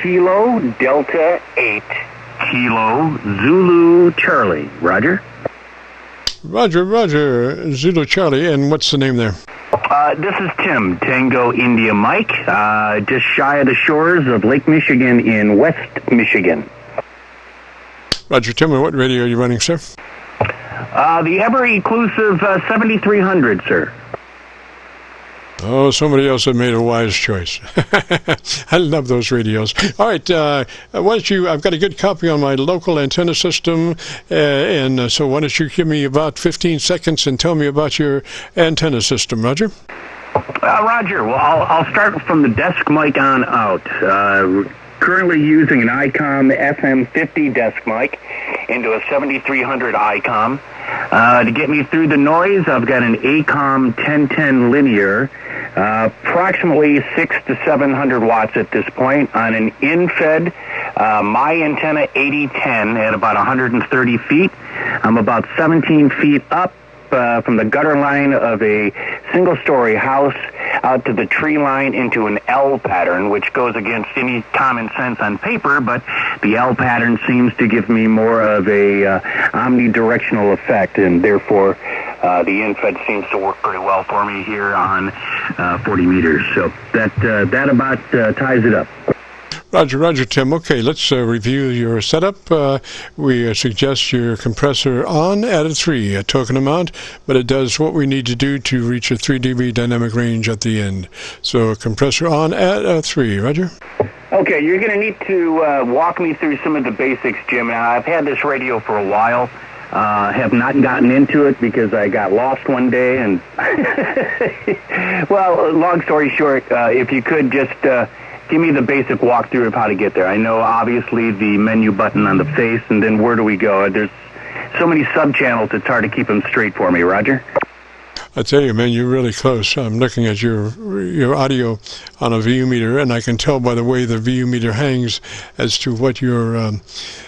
Kilo Delta 8 Kilo Zulu Charlie. Roger. Roger, Zulu Charlie, and what's the name there? This is Tim, Tango India Mike, just shy of the shores of Lake Michigan in West Michigan. Roger, Tim, what radio are you running, sir? The ever-elusive 7300, sir. Oh, somebody else had made a wise choice. I love those radios. All right, why don't you, I've got a good copy on my local antenna system, so why don't you give me about 15 seconds and tell me about your antenna system, Roger? Roger, well, I'll start from the desk mic on out. Currently using an ICOM FM50 desk mic into a 7300 ICOM. To get me through the noise, I've got an ACOM 1010 linear, approximately 600 to 700 watts at this point, on an in-fed my antenna 8010 at about 130 feet. I'm about 17 feet up from the gutter line of a single-story house out to the tree line into an L pattern, which goes against any common sense on paper, but the L pattern seems to give me more of a omnidirectional effect, and therefore the infed seems to work pretty well for me here on 40 meters. So that about ties it up. Roger, Tim. Okay, let's review your setup. We suggest your compressor on at a 3, a token amount, but it does what we need to do to reach a 3 dB dynamic range at the end. So compressor on at a 3, Roger? Okay, you're going to need to walk me through some of the basics, Jim. Now, I've had this radio for a while. Have not gotten into it because I got lost one day, and well, long story short, if you could just give me the basic walkthrough of how to get there. I know, obviously, the menu button on the face, and then where do we go? There's so many sub-channels, it's hard to keep them straight for me. Roger? I tell you, man, you're really close. I'm looking at your audio on a VU meter, and I can tell by the way the VU meter hangs as to what your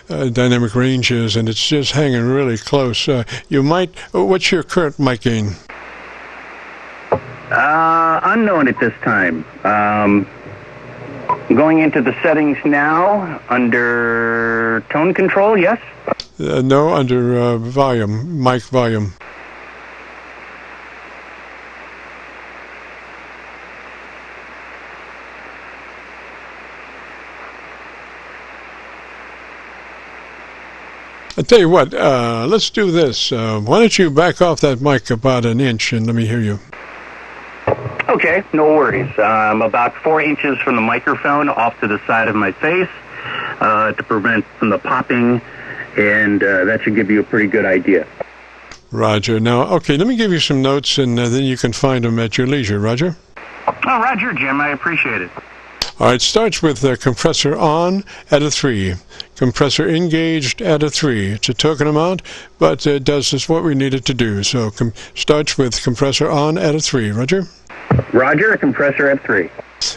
dynamic range is, and it's just hanging really close. You might... What's your current mic gain? Unknown at this time. Going into the settings now, under tone control, yes? No, under volume, mic volume. I tell you what, let's do this. Why don't you back off that mic about an inch and let me hear you. Okay, no worries. I'm about 4 inches from the microphone off to the side of my face to prevent from the popping, and that should give you a pretty good idea. Roger. Now, okay, let me give you some notes, and then you can find them at your leisure. Roger? Oh, Roger, Jim. I appreciate it. All right, starts with compressor on at a 3. Compressor engaged at a 3. It's a token amount, but it does just what we need it to do. So starts with compressor on at a 3. Roger? Roger, compressor at 3.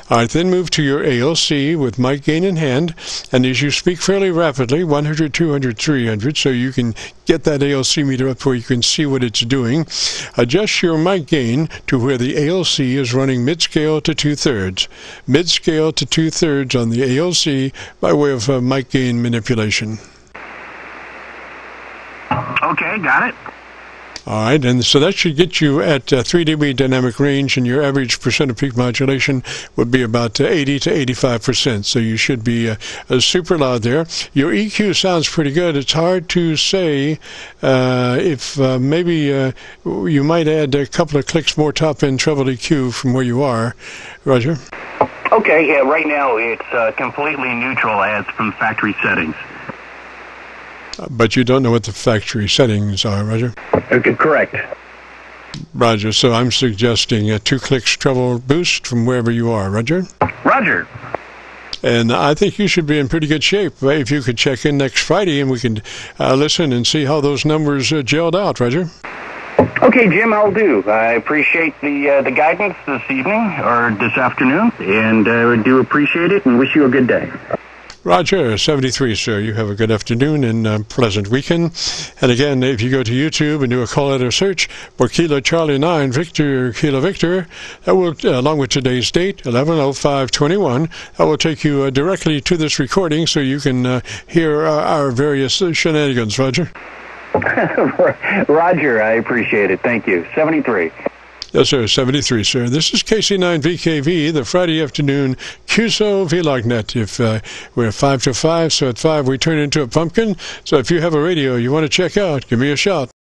All right, then move to your ALC with mic gain in hand, and as you speak fairly rapidly, 100, 200, 300, so you can get that ALC meter up where you can see what it's doing. Adjust your mic gain to where the ALC is running mid-scale to 2/3. Mid-scale to 2/3 on the ALC by way of mic gain manipulation. Okay, got it. All right, and so that should get you at 3 dB dynamic range, and your average percent of peak modulation would be about 80 to 85%. So you should be super loud there. Your EQ sounds pretty good. It's hard to say if maybe you might add a couple of clicks more top-end treble EQ from where you are. Roger? Okay, yeah, right now it's completely neutral as from factory settings. But you don't know what the factory settings are, Roger? Okay, correct. Roger, so I'm suggesting 2 clicks treble boost from wherever you are, Roger? Roger. And I think you should be in pretty good shape. If you could check in next Friday and we can listen and see how those numbers gelled out, Roger? Okay, Jim, I'll do. I appreciate the guidance this evening, or this afternoon, and I do appreciate it and wish you a good day. Roger, 73, sir. You have a good afternoon and pleasant weekend. And again, if you go to YouTube and do a call letter search for Kilo Charlie 9 Victor Kilo Victor, that will, along with today's date, 11/05/21, that will take you directly to this recording so you can hear our various shenanigans. Roger. Roger, I appreciate it. Thank you. 73. Yes, sir. 73, sir. This is KC9VKV, the Friday afternoon QSO-VLOG net. If we're 5 to 5, so at 5 we turn into a pumpkin. So if you have a radio you want to check out, give me a shout.